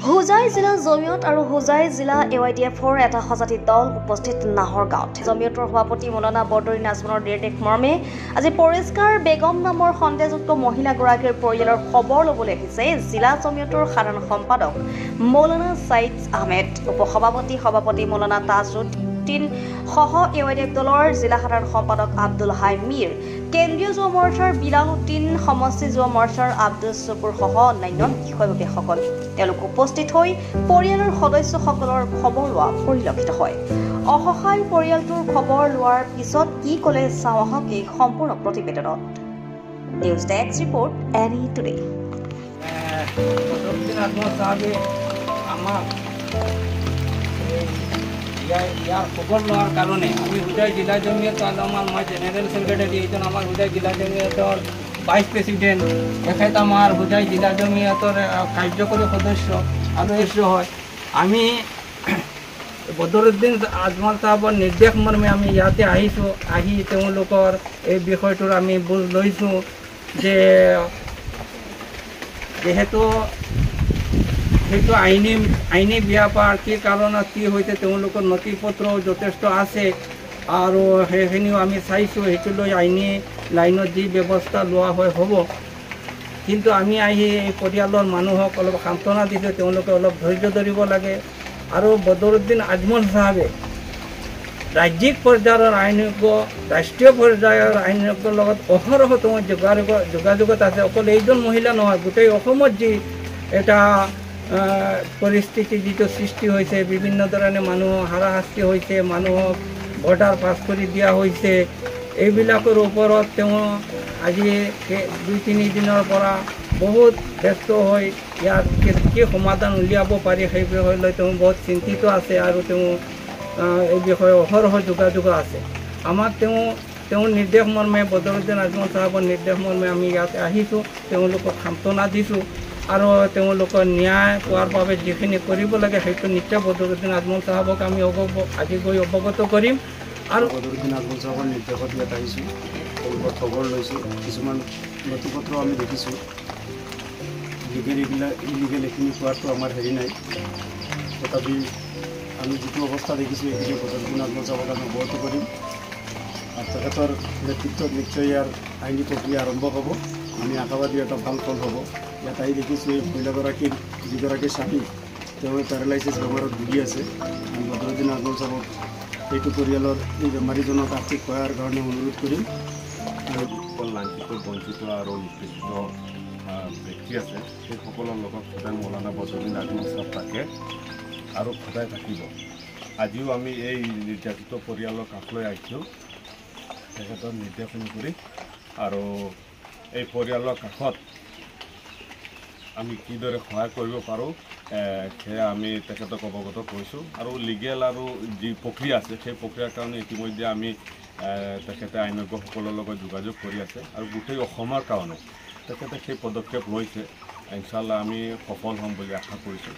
হোজাই জিলা জমিয়ত আৰু হোজাই জিলা AYDFৰ এটা সজাতি দল উপস্থিত নাহৰগাঁৱত। জমিয়তৰ সভাপতি মৌলানা বৰদৰী নাজমনৰ নিৰ্দেশ মৰ্মে আজি পৰিষ্কাৰ বেগম নামৰ সন্দেহযুক্ত মহিলাগৰাকীৰ পৰিয়ালৰ খবৰ ল'বলৈ আহিছে জিলা জমিয়তৰ সাধাৰণ সম্পাদক মৌলানা ছাইদ আহমেদ, সভাপতি মৌলানা তাজউদ্দিন সহ AYDF দলৰ জিলা সাধাৰণ সম্পাদক আব্দুল হাই মীৰ, কেন্দ্ৰীয় যুৱ মৰ্চাৰ বিলাল উদ্দিন, সমষ্টি যুৱ মৰ্চাৰ আব্দুল চকুৰ সহ অন্যান্য বিষয়ববীয়াসকল। তেওঁলোক উপস্থিত হৈ পৰিয়ালৰ সদস্যসকলৰ খবৰ লোৱা পৰিলক্ষিত হয়। অসহায় পৰিয়ালটোৰ খবৰ লোৱাৰ পিছত কি ক'লে চাওঁ আহক এই সম্পূৰ্ণ প্ৰতিবেদনত। নিউজ ডেস্ক ৰিপৰ্ট এনি টুডে। ইয়াৰ খবৰ লোৱাৰ কাৰণে আমি হোজাই জিলা জমিয়ত আলমান মই জেনেৰেল ছেক্ৰেটাৰী, এইজন আমাৰ হোজাই জিলা জমিয়তৰ ভাইচ প্ৰেচিডেণ্ট, তেখেত আমাৰ হোজাই জিলা জমিয়তৰ কাৰ্যকৰী সদস্য আৰু হয়। আমি বদৰুদ্দিন আজমল চাহাবৰ নিৰ্দেশ মৰ্মে আমি ইয়াতে আহিছোঁ। আহি তেওঁলোকৰ এই বিষয়টোৰ আমি বুজ লৈছোঁ যে যিহেতু সেইটো আইনী ব্যাপাৰ, কি কাৰণত কি হৈছে তেওঁলোকৰ নথি পত্ৰও যথেষ্ট আছে আৰু সেইখিনিও আমি চাইছোঁ। সেইটো লৈ আইনী লাইনত যি ব্যৱস্থা লোৱা হয় হ'ব। কিন্তু আমি আহি এই পৰিয়ালৰ মানুহক অলপ সান্তনা দিছোঁ, তেওঁলোকে অলপ ধৈৰ্য ধৰিব লাগে। আৰু বদৰুদ্দিন আজমল চাহাবে ৰাজ্যিক পৰ্যায়ৰ আইনজ্ঞ, ৰাষ্ট্ৰীয় পৰ্যায়ৰ আইনজ্ঞৰ লগত অহৰহ তেওঁ যোগাযোগত আছে। অকল এইজন মহিলা নহয়, গোটেই অসমত যি এটা পৰিস্থিতি যিটো সৃষ্টি হৈছে, বিভিন্ন ধৰণে মানুহ হাৰাশাস্তি হৈছে, মানুহক বৰ্ডাৰ পাছ কৰি দিয়া হৈছে, এইবিলাকৰ ওপৰত তেওঁ আজি 2-3 দিনৰ পৰা বহুত ব্যস্ত হৈ ইয়াত কি সমাধান উলিয়াব পাৰি সেই বিষয় লৈ তেওঁ বহুত চিন্তিত আছে আৰু তেওঁ এই বিষয়ে অহৰহ যোগাযোগ আছে। আমাক তেওঁ নিৰ্দেশ মৰ্মে, বদৰুদ্দিন আজমল চাহাবৰ নিৰ্দেশ মৰ্মে আমি ইয়াতে আহিছোঁ, তেওঁলোকক সান্তনা দিছোঁ আৰু তেওঁলোকৰ ন্যায় পোৱাৰ বাবে যিখিনি কৰিব লাগে সেইটো নিশ্চয় বদৰুদ্দিন আজমল চাহাবক আমি আজি গৈ অৱগত কৰিম। আৰু বদৰুদ্দিন আজমল চাহাবৰ নিৰ্দেশত ইয়াত আহিছোঁ, তেওঁলোকৰ খবৰ লৈছোঁ। কিছুমান নথি পত্ৰ আমি দেখিছোঁ, ইলিগেল এইখিনি পোৱাটো আমাৰ হেৰি নাই। তথাপি আমি যিটো অৱস্থা দেখিছোঁ এইখিনি বদৰুদ্দিন আজমল চাহাবক আমি অৱগত কৰিম আৰু তেখেতৰ নেতৃত্বত নিশ্চয় ইয়াৰ আইনী প্ৰক্ৰিয়া আৰম্ভ হ'ব। আমি আশাবাদী এটা ভাল ফল হ'ব। ইয়াত আহি দেখিছোঁ এই মহিলাগৰাকীৰ যিগৰাকী স্বামী তেওঁ পেৰালাইচিছ বেমাৰত ভুগি আছে। আমি বদৰুদ্দিন আজমল চাহাবক এইটো পৰিয়ালৰ এই বেমাৰীজনক আৰ্থিক সহায়ৰ কাৰণে অনুৰোধ কৰিম। লাঞ্ছিত, বঞ্চিত আৰু নিষ্পেষিত ব্যক্তি আছে, সেইসকলৰ লগত সদায় মৌলানা বদৰুদ্দিন আজমল চাহাব থাকে আৰু সদায় থাকিব। আজিও আমি এই নিৰ্যাতিত পৰিয়ালৰ কাষলৈ আহিছোঁ তেখেতৰ নিৰ্দেশ অনুসৰি, আৰু এই পৰিয়ালৰ কাষত আমি কিদৰে সহায় কৰিব পাৰোঁ সেয়া আমি তেখেতক অৱগত কৰিছোঁ। আৰু লিগেল আৰু যি প্ৰক্ৰিয়া আছে সেই প্ৰক্ৰিয়াৰ কাৰণে ইতিমধ্যে আমি তেখেতে আইনজ্ঞসকলৰ লগত যোগাযোগ কৰি আছে আৰু গোটেই অসমৰ কাৰণে তেখেতে সেই পদক্ষেপ লৈছে। ইনশাআল্লাহ আমি সফল হ'ম বুলি আশা কৰিছোঁ।